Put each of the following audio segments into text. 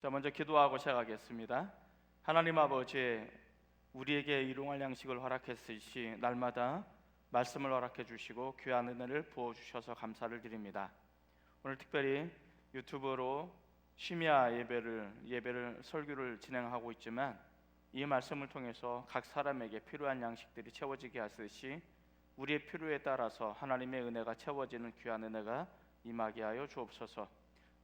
자, 먼저 기도하고 시작하겠습니다. 하나님 아버지, 우리에게 일용할 양식을 허락했으시 날마다 말씀을 허락해 주시고 귀한 은혜를 부어 주셔서 감사를 드립니다. 오늘 특별히 유튜브로 심야 예배를 설교를 진행하고 있지만 이 말씀을 통해서 각 사람에게 필요한 양식들이 채워지게 하듯이 우리의 필요에 따라서 하나님의 은혜가 채워지는 귀한 은혜가 임하게 하여 주옵소서.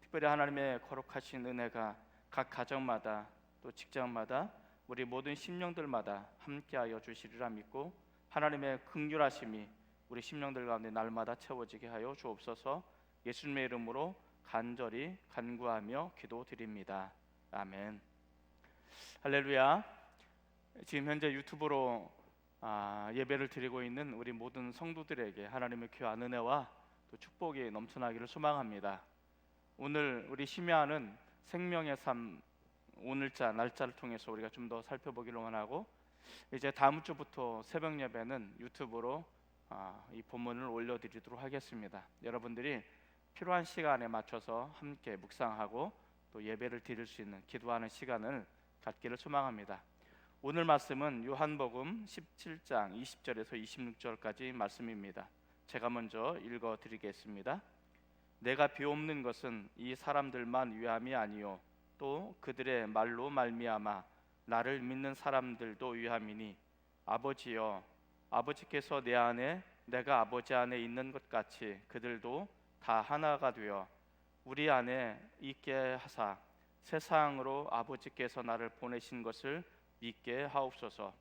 특별히 하나님의 거룩하신 은혜가 각 가정마다 또 직장마다 우리 모든 심령들마다 함께하여 주시리라 믿고 하나님의 긍휼하심이 우리 심령들 가운데 날마다 채워지게 하여 주옵소서. 예수님의 이름으로 간절히 간구하며 기도드립니다. 아멘. 할렐루야. 지금 현재 유튜브로 예배를 드리고 있는 우리 모든 성도들에게 하나님의 귀한 은혜와 또 축복이 넘쳐나기를 소망합니다. 오늘 우리 심야는 생명의 삶 날짜를 통해서 우리가 좀 더 살펴보기를 원하고, 이제 다음 주부터 새벽 예배는 유튜브로 이 본문을 올려드리도록 하겠습니다. 여러분들이 필요한 시간에 맞춰서 함께 묵상하고 또 예배를 드릴 수 있는 기도하는 시간을 갖기를 소망합니다. 오늘 말씀은 요한복음 17장 20절에서 26절까지 말씀입니다. 제가 먼저 읽어드리겠습니다. 내가 비옵는 것은 이 사람들만 위함이 아니요 또 그들의 말로 말미암아 나를 믿는 사람들도 위함이니, 아버지여, 아버지께서 내 안에 내가 아버지 안에 있는 것 같이 그들도 다 하나가 되어 우리 안에 있게 하사 세상으로 아버지께서 나를 보내신 것을 믿게 하옵소서.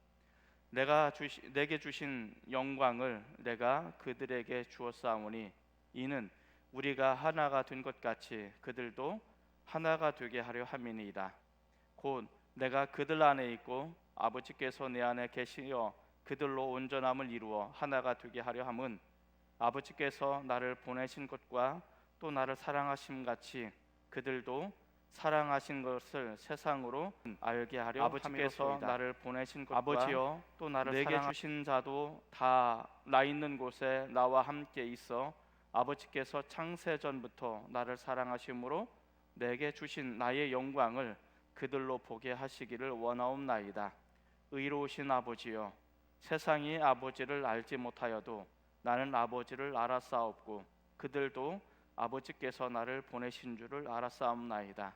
내게 주신 영광을 내가 그들에게 주었사오니 이는 우리가 하나가 된 것 같이 그들도 하나가 되게 하려 함이니이다. 곧 내가 그들 안에 있고 아버지께서 내 안에 계시어 그들로 온전함을 이루어 하나가 되게 하려 함은 아버지께서 나를 보내신 것과 또 나를 사랑하심 같이 그들도 사랑하신 것을 세상으로 알게 하려 아버지께서 나를 보내신 것과 아버지여 또 나를 내게 주신 자도 다 나 있는 곳에 나와 함께 있어 아버지께서 창세 전부터 나를 사랑하심으로 내게 주신 나의 영광을 그들로 보게 하시기를 원하옵나이다. 의로우신 아버지여, 세상이 아버지를 알지 못하여도 나는 아버지를 알았사옵고 그들도 아버지께서 나를 보내신 줄을 알았사옵나이다.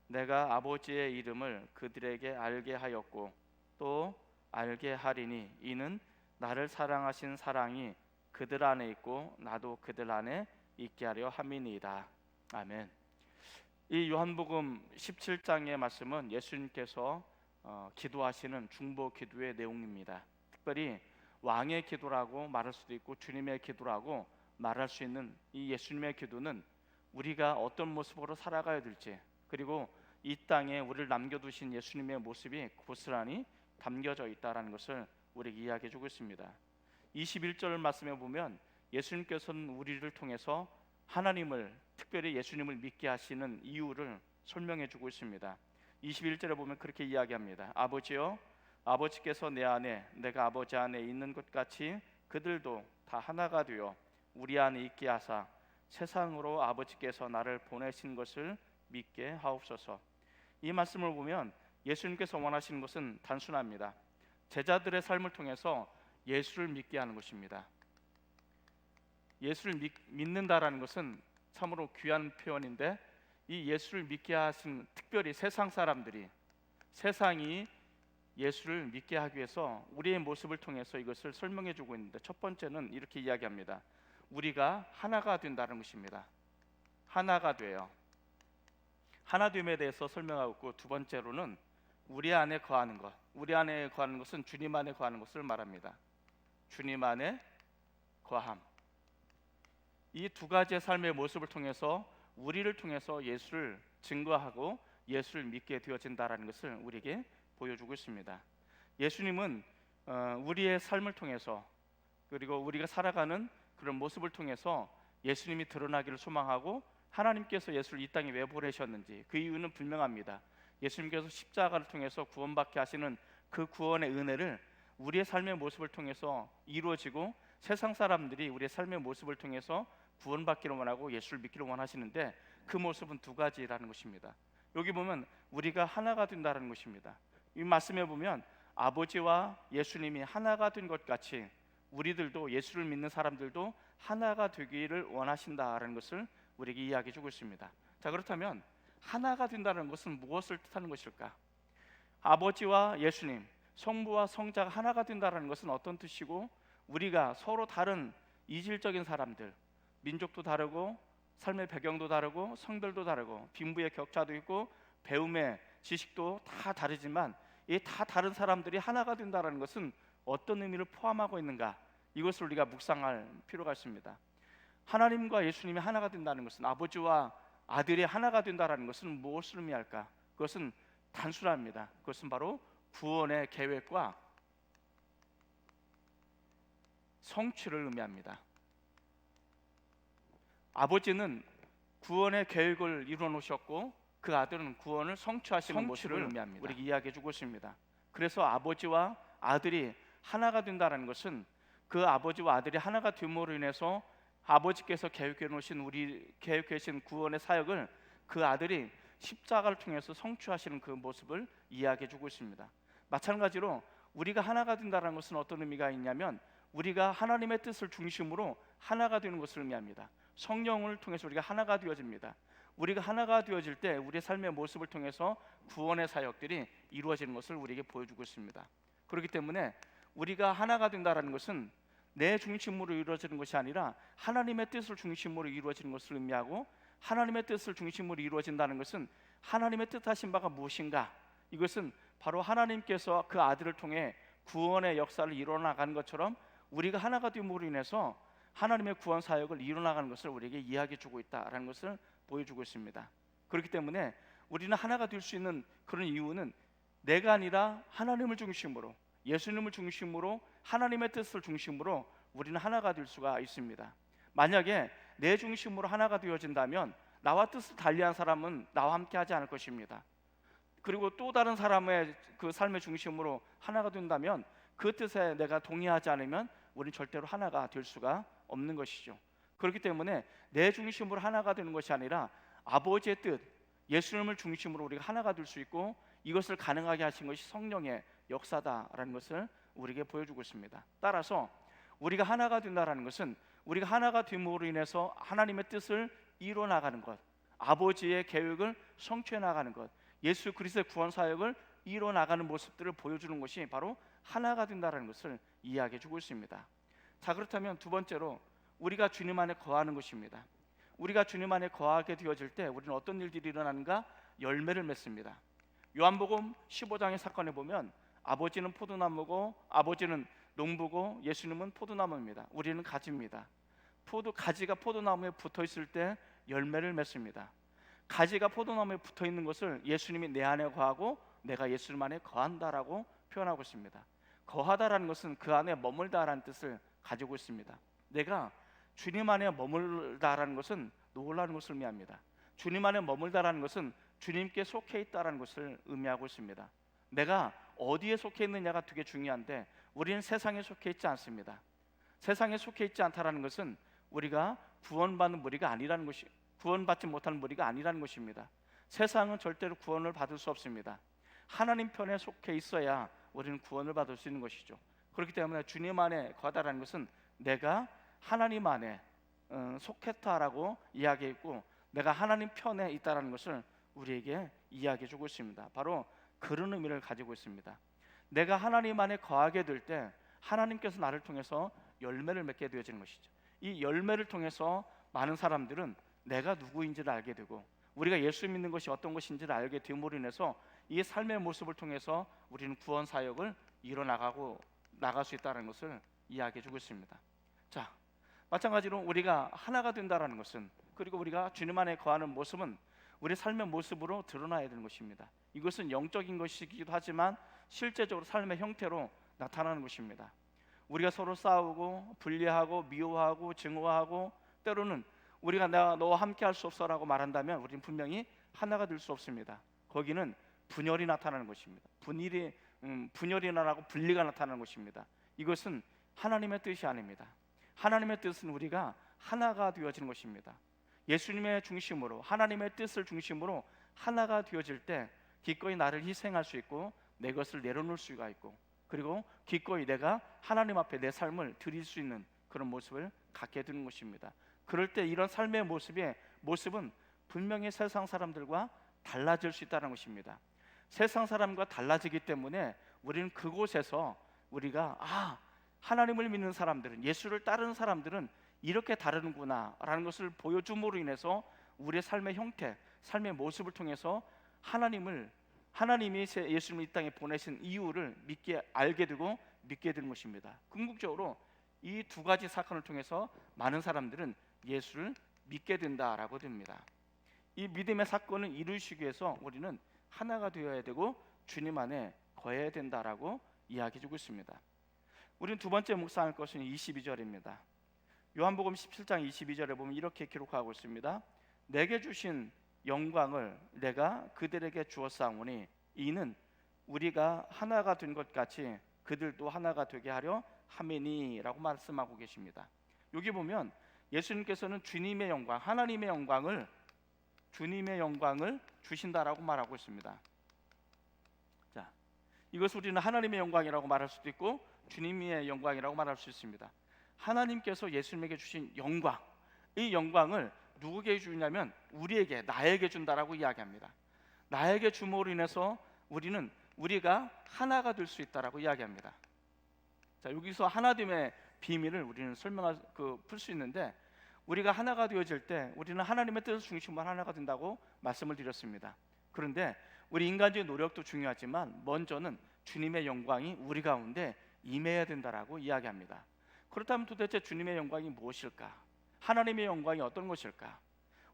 내가 아버지의 이름을 그들에게 알게 하였고 또 알게 하리니 이는 나를 사랑하신 사랑이 그들 안에 있고 나도 그들 안에 있게 하려 함이니이다. 아멘. 이 요한복음 17장의 말씀은 예수님께서 기도하시는 중보 기도의 내용입니다. 특별히 왕의 기도라고 말할 수도 있고 주님의 기도라고 말할 수 있는 이 예수님의 기도는 우리가 어떤 모습으로 살아가야 될지, 그리고 이 땅에 우리를 남겨두신 예수님의 모습이 고스란히 담겨져 있다는 것을 우리에게 이야기해 주고 있습니다. 21절 말씀에 보면 예수님께서는 우리를 통해서 하나님을, 특별히 예수님을 믿게 하시는 이유를 설명해 주고 있습니다. 21절에 보면 그렇게 이야기합니다. 아버지여, 아버지께서 내 안에 내가 아버지 안에 있는 것 같이 그들도 다 하나가 되어 우리 안에 있게 하사 세상으로 아버지께서 나를 보내신 것을 믿게 하옵소서. 이 말씀을 보면 예수님께서 원하시는 것은 단순합니다. 제자들의 삶을 통해서 예수를 믿게 하는 것입니다. 예수를 믿는다라는 것은 참으로 귀한 표현인데, 이 예수를 믿게 하신, 특별히 세상 사람들이, 세상이 예수를 믿게 하기 위해서 우리의 모습을 통해서 이것을 설명해 주고 있는데, 첫 번째는 이렇게 이야기합니다. 우리가 하나가 된다는 것입니다. 하나가 돼요. 하나됨에 대해서 설명하고 있고, 두 번째로는 우리 안에 거하는 것, 우리 안에 거하는 것은 주님 안에 거하는 것을 말합니다. 주님 안에 거함. 이 두 가지의 삶의 모습을 통해서 우리를 통해서 예수를 증거하고 예수를 믿게 되어진다라는 것을 우리에게 보여주고 있습니다. 예수님은 우리의 삶을 통해서, 그리고 우리가 살아가는 그런 모습을 통해서 예수님이 드러나기를 소망하고, 하나님께서 예수를 이 땅에 왜 보내셨는지 그 이유는 분명합니다. 예수님께서 십자가를 통해서 구원받게 하시는 그 구원의 은혜를 우리의 삶의 모습을 통해서 이루어지고, 세상 사람들이 우리의 삶의 모습을 통해서 구원받기를 원하고 예수를 믿기를 원하시는데, 그 모습은 두 가지라는 것입니다. 여기 보면 우리가 하나가 된다는 것입니다. 이 말씀에 보면 아버지와 예수님이 하나가 된 것 같이 우리들도, 예수를 믿는 사람들도 하나가 되기를 원하신다라는 것을 우리에게 이야기해 주고 있습니다. 자, 그렇다면 하나가 된다는 것은 무엇을 뜻하는 것일까? 아버지와 예수님, 성부와 성자가 하나가 된다는 것은 어떤 뜻이고, 우리가 서로 다른 이질적인 사람들, 민족도 다르고 삶의 배경도 다르고 성별도 다르고 빈부의 격차도 있고 배움의 지식도 다 다르지만 이 다 다른 사람들이 하나가 된다는 것은 어떤 의미를 포함하고 있는가, 이것을 우리가 묵상할 필요가 있습니다. 하나님과 예수님이 하나가 된다는 것은, 아버지와 아들이 하나가 된다는 것은 무엇을 의미할까? 그것은 단순합니다. 그것은 바로 구원의 계획과 성취를 의미합니다. 아버지는 구원의 계획을 이루어 놓으셨고 그 아들은 구원을 성취하시는 모습을 의미합니다. 우리에게 이야기해 주고 있습니다. 그래서 아버지와 아들이 하나가 된다는 것은 그 아버지와 아들이 하나가 됨으로 인해서 아버지께서 계획해 놓으신 계획해 주신 구원의 사역을 그 아들이 십자가를 통해서 성취하시는 그 모습을 이야기해 주고 있습니다. 마찬가지로 우리가 하나가 된다는 것은 어떤 의미가 있냐면, 우리가 하나님의 뜻을 중심으로 하나가 되는 것을 의미합니다. 성령을 통해서 우리가 하나가 되어집니다. 우리가 하나가 되어질 때 우리의 삶의 모습을 통해서 구원의 사역들이 이루어지는 것을 우리에게 보여주고 있습니다. 그렇기 때문에 우리가 하나가 된다는 것은 내 중심으로 이루어지는 것이 아니라 하나님의 뜻을 중심으로 이루어지는 것을 의미하고, 하나님의 뜻을 중심으로 이루어진다는 것은 하나님의 뜻하신 바가 무엇인가, 이것은 바로 하나님께서 그 아들을 통해 구원의 역사를 이루어나가는 것처럼 우리가 하나가 됨으로 인해서 하나님의 구원 사역을 이루어나가는 것을 우리에게 이야기해 주고 있다라는 것을 보여주고 있습니다. 그렇기 때문에 우리는 하나가 될 수 있는 그런 이유는 내가 아니라 하나님을 중심으로, 예수님을 중심으로, 하나님의 뜻을 중심으로 우리는 하나가 될 수가 있습니다. 만약에 내 중심으로 하나가 되어진다면 나와 뜻을 달리한 사람은 나와 함께 하지 않을 것입니다. 그리고 또 다른 사람의 그 삶의 중심으로 하나가 된다면 그 뜻에 내가 동의하지 않으면 우리는 절대로 하나가 될 수가 없는 것이죠. 그렇기 때문에 내 중심으로 하나가 되는 것이 아니라 아버지의 뜻, 예수님을 중심으로 우리가 하나가 될 수 있고, 이것을 가능하게 하신 것이 성령의 역사다라는 것을 우리에게 보여주고 있습니다. 따라서 우리가 하나가 된다는 것은 우리가 하나가 됨으로 인해서 하나님의 뜻을 이루어 나가는 것, 아버지의 계획을 성취해 나가는 것, 예수 그리스도의 구원 사역을 이루어 나가는 모습들을 보여주는 것이 바로 하나가 된다는 것을 이야기해 주고 있습니다. 자, 그렇다면 두 번째로 우리가 주님 안에 거하는 것입니다. 우리가 주님 안에 거하게 되어질 때 우리는 어떤 일들이 일어나는가? 열매를 맺습니다. 요한복음 15장의 사건에 보면 아버지는 포도나무고, 아버지는 농부고 예수님은 포도나무입니다. 우리는 가지입니다. 가지가 포도나무에 붙어 있을 때 열매를 맺습니다. 가지가 포도나무에 붙어 있는 것을 예수님이 내 안에 거하고 내가 예수님 안에 거한다라고 표현하고 있습니다. 거하다라는 것은 그 안에 머물다라는 뜻을 가지고 있습니다. 내가 주님 안에 머물다라는 것은 놀라는 것을 의미합니다. 주님 안에 머물다라는 것은 주님께 속해 있다라는 것을 의미하고 있습니다. 내가 어디에 속해 있느냐가 되게 중요한데 우리는 세상에 속해 있지 않습니다. 세상에 속해 있지 않다라는 것은 우리가 구원받는 무리가 아니라는 것이, 구원받지 못하는 무리가 아니라는 것입니다. 세상은 절대로 구원을 받을 수 없습니다. 하나님 편에 속해 있어야 우리는 구원을 받을 수 있는 것이죠. 그렇기 때문에 주님 안에 거하다라는 것은 내가 하나님 안에 속했다라고 이야기했고, 내가 하나님 편에 있다라는 것을 우리에게 이야기해 주고 있습니다. 바로 그런 의미를 가지고 있습니다. 내가 하나님 안에 거하게 될 때 하나님께서 나를 통해서 열매를 맺게 되어지는 것이죠. 이 열매를 통해서 많은 사람들은 내가 누구인지를 알게 되고, 우리가 예수 믿는 것이 어떤 것인지를 알게 됨으로 인해서 이 삶의 모습을 통해서 우리는 구원 사역을 나갈 수 있다는 것을 이야기해 주고 있습니다. 자, 마찬가지로 우리가 하나가 된다라는 것은, 그리고 우리가 주님 안에 거하는 모습은 우리 삶의 모습으로 드러나야 되는 것입니다. 이것은 영적인 것이기도 하지만 실제적으로 삶의 형태로 나타나는 것입니다. 우리가 서로 싸우고 분리하고 미워하고 증오하고 때로는 우리가 내가 너와 함께 할 수 없어라고 말한다면 우리는 분명히 하나가 될 수 없습니다. 거기는 분열이 나타나는 것입니다. 분열이 나고 분리가 나타나는 것입니다. 이것은 하나님의 뜻이 아닙니다. 하나님의 뜻은 우리가 하나가 되어지는 것입니다. 예수님의 중심으로, 하나님의 뜻을 중심으로 하나가 되어질 때 기꺼이 나를 희생할 수 있고 내 것을 내려놓을 수가 있고, 그리고 기꺼이 내가 하나님 앞에 내 삶을 드릴 수 있는 그런 모습을 갖게 되는 것입니다. 그럴 때 이런 삶의 모습은 분명히 세상 사람들과 달라질 수 있다는 것입니다. 세상 사람과 달라지기 때문에 우리는 그곳에서 우리가 하나님을 믿는 사람들은, 예수를 따르는 사람들은 이렇게 다르는구나 라는 것을 보여줌으로 인해서 우리의 삶의 형태, 삶의 모습을 통해서 하나님이 예수님을 이 땅에 보내신 이유를 알게 되고 믿게 되는 것입니다. 궁극적으로 이 두 가지 사건을 통해서 많은 사람들은 예수를 믿게 된다라고 됩니다. 이 믿음의 사건을 이루시기 위해서 우리는 하나가 되어야 되고 주님 안에 거해야 된다라고 이야기해주고 있습니다. 우리는 두 번째 묵상할 것은 22절입니다. 요한복음 17장 22절에 보면 이렇게 기록하고 있습니다. 내게 주신 영광을 내가 그들에게 주었사오니 이는 우리가 하나가 된 것 같이 그들도 하나가 되게 하려 함이니 라고 말씀하고 계십니다. 여기 보면 예수님께서는 주님의 영광, 하나님의 영광을 주신다라고 말하고 있습니다. 자, 이것을 우리는 하나님의 영광이라고 말할 수도 있고 주님의 영광이라고 말할 수 있습니다. 하나님께서 예수님에게 주신 영광, 이 영광을 누구에게 주냐면 우리에게, 나에게 준다라고 이야기합니다. 나에게 줌으로 인해서 우리가 하나가 될 수 있다라고 이야기합니다. 자, 여기서 하나됨의 비밀을 우리는 풀 수 있는데, 우리가 하나가 되어질 때 우리는 하나님의 뜻을 중심으로 하나가 된다고 말씀을 드렸습니다. 그런데 우리 인간적인 노력도 중요하지만 먼저는 주님의 영광이 우리 가운데 임해야 된다라고 이야기합니다. 그렇다면 도대체 주님의 영광이 무엇일까? 하나님의 영광이 어떤 것일까?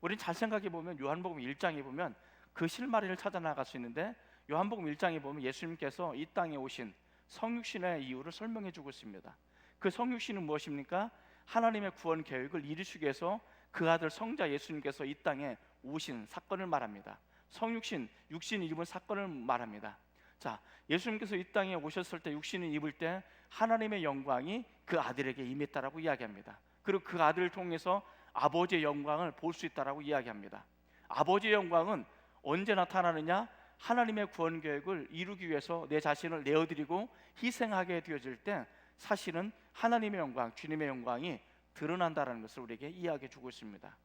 우리는 잘 생각해 보면 요한복음 1장에 보면 그 실마리를 찾아 나갈 수 있는데, 요한복음 1장에 보면 예수님께서 이 땅에 오신 성육신의 이유를 설명해 주고 있습니다. 그 성육신은 무엇입니까? 하나님의 구원 계획을 이루시기 위해서 그 아들 성자 예수님께서 이 땅에 오신 사건을 말합니다. 성육신, 육신을 입은 사건을 말합니다. 자, 예수님께서 이 땅에 오셨을 때, 육신을 입을 때 하나님의 영광이 그 아들에게 임했다라고 이야기합니다. 그리고 그 아들을 통해서 아버지의 영광을 볼 수 있다라고 이야기합니다. 아버지의 영광은 언제 나타나느냐? 하나님의 구원 계획을 이루기 위해서 내 자신을 내어드리고 희생하게 되어질 때 사실은 하나님의 영광, 주님의 영광이 드러난다는 것을 우리에게 이야기해 주고 있습니다.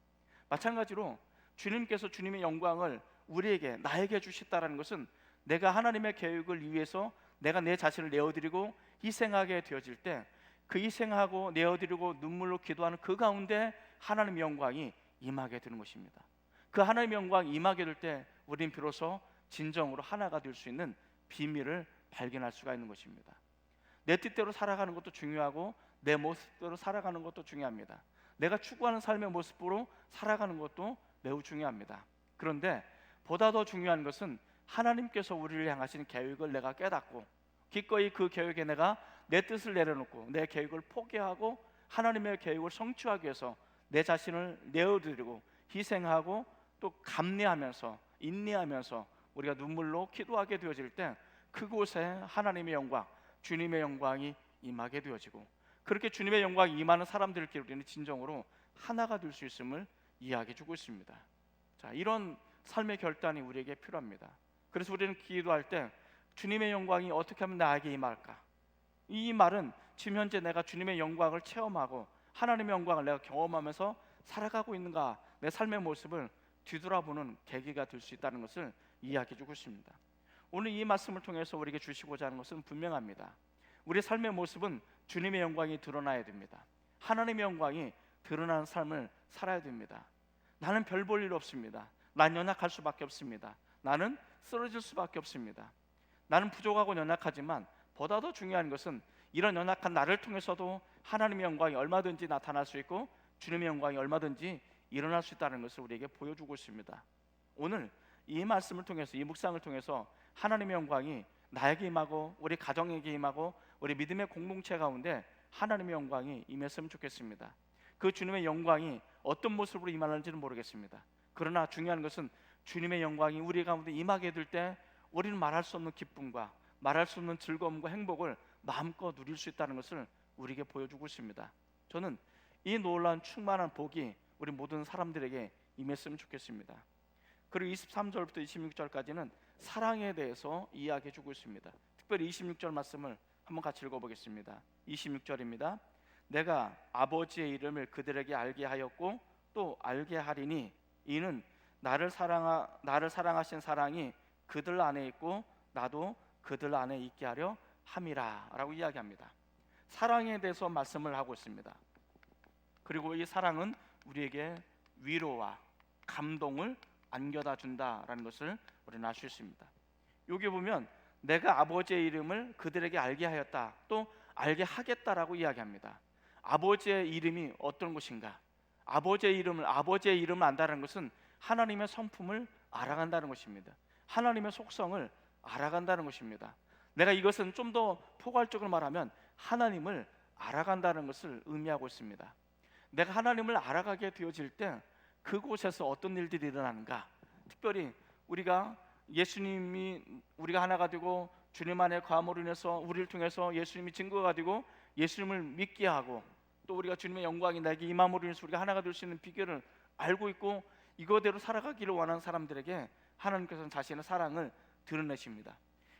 마찬가지로 주님께서 주님의 영광을 우리에게, 나에게 주셨다는 것은 내가 하나님의 계획을 위해서 내가 내 자신을 내어드리고 희생하게 되어질 때 그 희생하고 내어드리고 눈물로 기도하는 그 가운데 하나님의 영광이 임하게 되는 것입니다. 그 하나님의 영광이 임하게 될 때 우리는 비로소 진정으로 하나가 될 수 있는 비밀을 발견할 수가 있는 것입니다. 내 뜻대로 살아가는 것도 중요하고 내 모습대로 살아가는 것도 중요합니다. 내가 추구하는 삶의 모습으로 살아가는 것도 매우 중요합니다. 그런데 보다 더 중요한 것은 하나님께서 우리를 향하신 계획을 내가 깨닫고 기꺼이 그 계획에 내가 내 뜻을 내려놓고 내 계획을 포기하고 하나님의 계획을 성취하기 위해서 내 자신을 내어드리고 희생하고 또 감내하면서 인내하면서 우리가 눈물로 기도하게 되어질 때 그곳에 하나님의 영광, 주님의 영광이 임하게 되어지고, 그렇게 주님의 영광이 임하는 사람들끼리 우리는 진정으로 하나가 될 수 있음을 이야기해 주고 있습니다. 자, 이런 삶의 결단이 우리에게 필요합니다. 그래서 우리는 기도할 때 주님의 영광이 어떻게 하면 나에게 임할까? 이 말은 지금 현재 내가 주님의 영광을 체험하고 하나님의 영광을 내가 경험하면서 살아가고 있는가, 내 삶의 모습을 뒤돌아보는 계기가 될 수 있다는 것을 이야기해 주고 있습니다. 오늘 이 말씀을 통해서 우리에게 주시고자 하는 것은 분명합니다. 우리 삶의 모습은 주님의 영광이 드러나야 됩니다. 하나님의 영광이 드러나는 삶을 살아야 됩니다. 나는 별 볼 일 없습니다. 난 연약할 수밖에 없습니다. 나는 쓰러질 수밖에 없습니다. 나는 부족하고 연약하지만 보다 더 중요한 것은 이런 연약한 나를 통해서도 하나님의 영광이 얼마든지 나타날 수 있고 주님의 영광이 얼마든지 일어날 수 있다는 것을 우리에게 보여주고 있습니다. 오늘 이 말씀을 통해서, 이 묵상을 통해서 하나님의 영광이 나에게 임하고 우리 가정에게 임하고 우리 믿음의 공동체 가운데 하나님의 영광이 임했으면 좋겠습니다. 그 주님의 영광이 어떤 모습으로 임하는지는 모르겠습니다. 그러나 중요한 것은 주님의 영광이 우리 가운데 임하게 될 때 우리는 말할 수 없는 기쁨과 말할 수 없는 즐거움과 행복을 마음껏 누릴 수 있다는 것을 우리에게 보여주고 있습니다. 저는 이 놀라운 충만한 복이 우리 모든 사람들에게 임했으면 좋겠습니다. 그리고 23절부터 26절까지는 사랑에 대해서 이야기해 주고 있습니다. 특별히 26절 말씀을 한번 같이 읽어보겠습니다. 26절입니다. 내가 아버지의 이름을 그들에게 알게 하였고 또 알게 하리니 이는 나를 사랑하신 사랑이 그들 안에 있고 나도 그들 안에 있게 하려 함이라 라고 이야기합니다. 사랑에 대해서 말씀을 하고 있습니다. 그리고 이 사랑은 우리에게 위로와 감동을 안겨다 준다라는 것을 우리는 알 수 있습니다. 여기 보면 내가 아버지의 이름을 그들에게 알게 하였다, 또 알게 하겠다라고 이야기합니다. 아버지의 이름이 어떤 것인가? 아버지의 이름을 안다는 것은 하나님의 성품을 알아간다는 것입니다. 하나님의 속성을 알아간다는 것입니다. 내가 이것은 좀 더 포괄적으로 말하면 하나님을 알아간다는 것을 의미하고 있습니다. 내가 하나님을 알아가게 되어질 때 그곳에서 어떤 일들이 일어나는가? 특별히 우리가 하나가 되고 주님 안에 거함으로 인해서 우리를 통해서 예수님이 증거가 되고 예수님을 믿게 하고 또 우리가 주님의 영광이 나에게 임함으로 인해서 우리가 하나가 될 수 있는 비결을 알고 있고 이거대로 살아가기를 원하는 사람들에게 하나님께서는 자신의 사랑을 드러내십니다.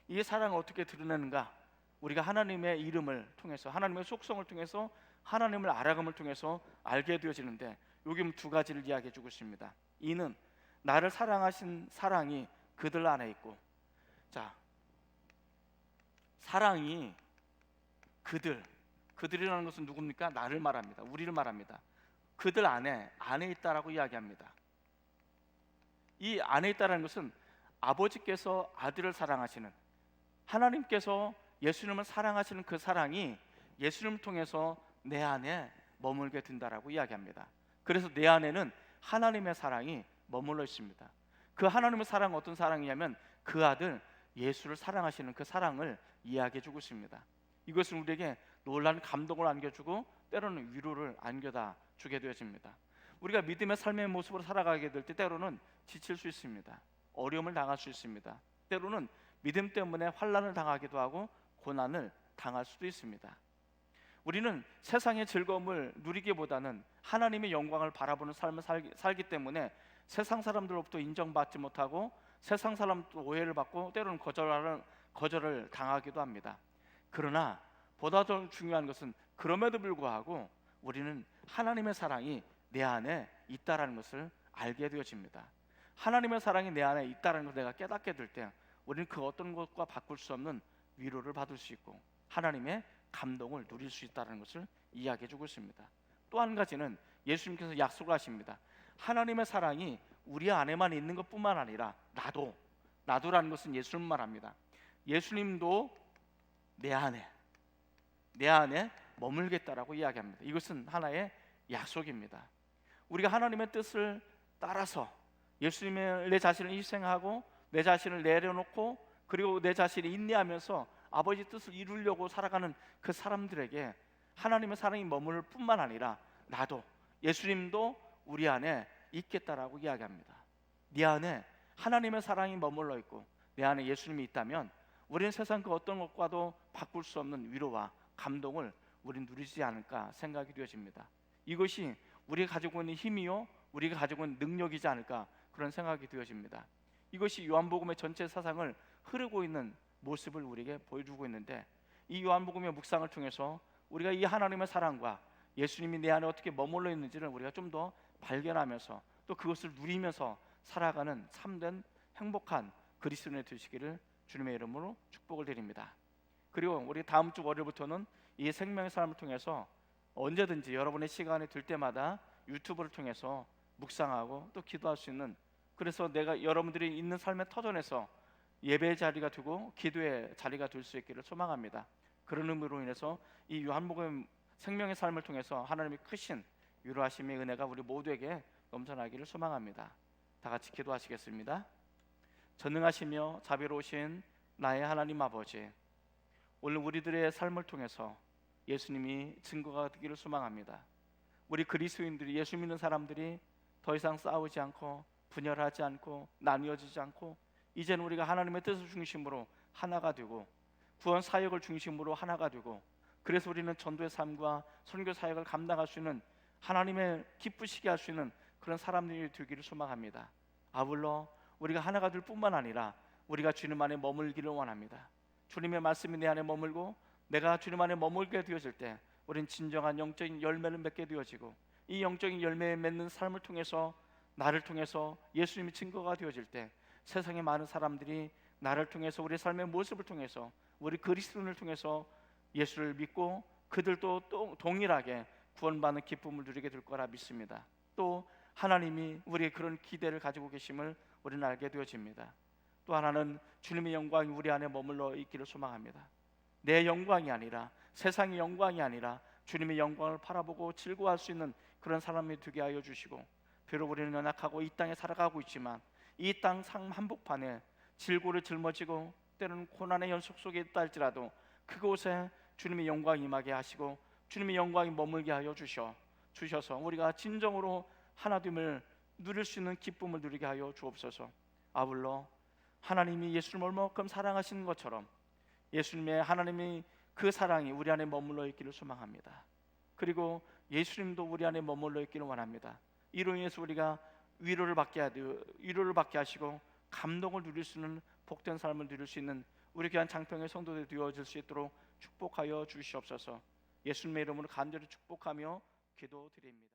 이 사랑을 어떻게 드러내는가? 우리가 하나님의 이름을 통해서, 하나님의 속성을 통해서, 하나님을 알아감을 통해서 알게 되어지는데 여기 두 가지를 이야기해 주고 있습니다. 이는 나를 사랑하신 사랑이 그들 안에 있고, 자, 사랑이 그들이라는 것은 누굽니까? 나를 말합니다. 우리를 말합니다. 그들 안에 있다라고 이야기합니다. 이 안에 있다라는 것은 아버지께서 아들을 사랑하시는, 하나님께서 예수님을 사랑하시는 그 사랑이 예수님을 통해서 내 안에 머물게 된다라고 이야기합니다. 그래서 내 안에는 하나님의 사랑이 머물러 있습니다. 그 하나님의 사랑은 어떤 사랑이냐면 그 아들 예수를 사랑하시는 그 사랑을 이야기해 주고 있습니다. 이것은 우리에게 놀라운 감동을 안겨주고 때로는 위로를 안겨다 주게 되어집니다. 우리가 믿음의 삶의 모습으로 살아가게 될 때 때로는 지칠 수 있습니다. 어려움을 당할 수 있습니다. 때로는 믿음 때문에 환난을 당하기도 하고 고난을 당할 수도 있습니다. 우리는 세상의 즐거움을 누리기보다는 하나님의 영광을 바라보는 삶을 살기 때문에 세상 사람들로부터 인정받지 못하고 세상 사람도 오해를 받고 때로는 거절을 당하기도 합니다. 그러나 보다 더 중요한 것은 그럼에도 불구하고 우리는 하나님의 사랑이 내 안에 있다라는 것을 알게 되어집니다. 하나님의 사랑이 내 안에 있다라는 것을 내가 깨닫게 될 때 우리는 그 어떤 것과 바꿀 수 없는 위로를 받을 수 있고 하나님의 감동을 누릴 수 있다는 것을 이야기해 주고 있습니다. 또 한 가지는 예수님께서 약속을 하십니다. 하나님의 사랑이 우리 안에만 있는 것뿐만 아니라 나도라는 것은 예수님 말합니다. 예수님도 내 안에 머물겠다라고 이야기합니다. 이것은 하나의 약속입니다. 우리가 하나님의 뜻을 따라서 예수님의 내 자신을 희생하고 내 자신을 내려놓고 그리고 내 자신이 인내하면서 아버지 뜻을 이루려고 살아가는 그 사람들에게 하나님의 사랑이 머물 뿐만 아니라 예수님도 우리 안에 있겠다라고 이야기합니다. 네 안에 하나님의 사랑이 머물러 있고 내 안에 예수님이 있다면 우리는 세상 그 어떤 것과도 바꿀 수 없는 위로와 감동을 우리는 누리지 않을까 생각이 되어집니다. 이것이 우리가 가지고 있는 힘이요 우리가 가지고 있는 능력이지 않을까 그런 생각이 되어집니다. 이것이 요한복음의 전체 사상을 흐르고 있는 모습을 우리에게 보여주고 있는데 이 요한복음의 묵상을 통해서 우리가 이 하나님의 사랑과 예수님이 내 안에 어떻게 머물러 있는지를 우리가 좀 더 발견하면서 또 그것을 누리면서 살아가는 참된 행복한 그리스도인이 되시기를 주님의 이름으로 축복을 드립니다. 그리고 우리 다음 주 월요일부터는 이 생명의 삶을 통해서 언제든지 여러분의 시간이 될 때마다 유튜브를 통해서 묵상하고 또 기도할 수 있는, 그래서 내가 여러분들이 있는 삶의 터전에서 예배의 자리가 되고 기도의 자리가 될 수 있기를 소망합니다. 그런 의미로 인해서 이 요한복음 생명의 삶을 통해서 하나님의 크신 위로하심의 은혜가 우리 모두에게 넘쳐나기를 소망합니다. 다 같이 기도하시겠습니다. 전능하시며 자비로우신 나의 하나님 아버지, 오늘 우리들의 삶을 통해서 예수님이 증거가 되기를 소망합니다. 우리 그리스도인들이, 예수 믿는 사람들이 더 이상 싸우지 않고 분열하지 않고 나뉘어지지 않고 이제는 우리가 하나님의 뜻을 중심으로 하나가 되고 구원 사역을 중심으로 하나가 되고, 그래서 우리는 전도의 삶과 선교 사역을 감당할 수 있는, 하나님의 기쁘시게 할 수 있는 그런 사람들이 되기를 소망합니다. 아울러 우리가 하나가 될 뿐만 아니라 우리가 주님 안에 머물기를 원합니다. 주님의 말씀이 내 안에 머물고 내가 주님 안에 머물게 되어질 때 우리는 진정한 영적인 열매를 맺게 되어지고, 이 영적인 열매에 맺는 삶을 통해서 나를 통해서 예수님이 증거가 되어질 때 세상의 많은 사람들이 나를 통해서, 우리 삶의 모습을 통해서, 우리 그리스도인을 통해서 예수를 믿고 그들도 또 동일하게 구원받는 기쁨을 누리게 될 거라 믿습니다. 또 하나님이 우리의 그런 기대를 가지고 계심을 우리는 알게 되어집니다. 또 하나는 주님의 영광이 우리 안에 머물러 있기를 소망합니다. 내 영광이 아니라, 세상의 영광이 아니라 주님의 영광을 바라보고 즐거워할 수 있는 그런 사람이 되게 하여 주시고, 비록 우리는 연약하고 이 땅에 살아가고 있지만 이 땅 한복판에 질고를 짊어지고 때로는 고난의 연속 속에 있다 할지라도 그곳에 주님의 영광이 임하게 하시고 주님의 영광이 머물게 하여 주셔서 우리가 진정으로 하나됨을 누릴 수 있는 기쁨을 누리게 하여 주옵소서. 아울러 하나님이 예수를 얼마큼 사랑하시는 것처럼 예수님의, 하나님이 그 사랑이 우리 안에 머물러 있기를 소망합니다. 그리고 예수님도 우리 안에 머물러 있기를 원합니다. 이로 인해서 우리가 위로를 받게 하시고 감동을 누릴 수 있는 복된 삶을 누릴 수 있는 우리 귀한 장평의 성도들이 되어질 수 있도록 축복하여 주시옵소서. 예수님의 이름으로 간절히 축복하며 기도드립니다.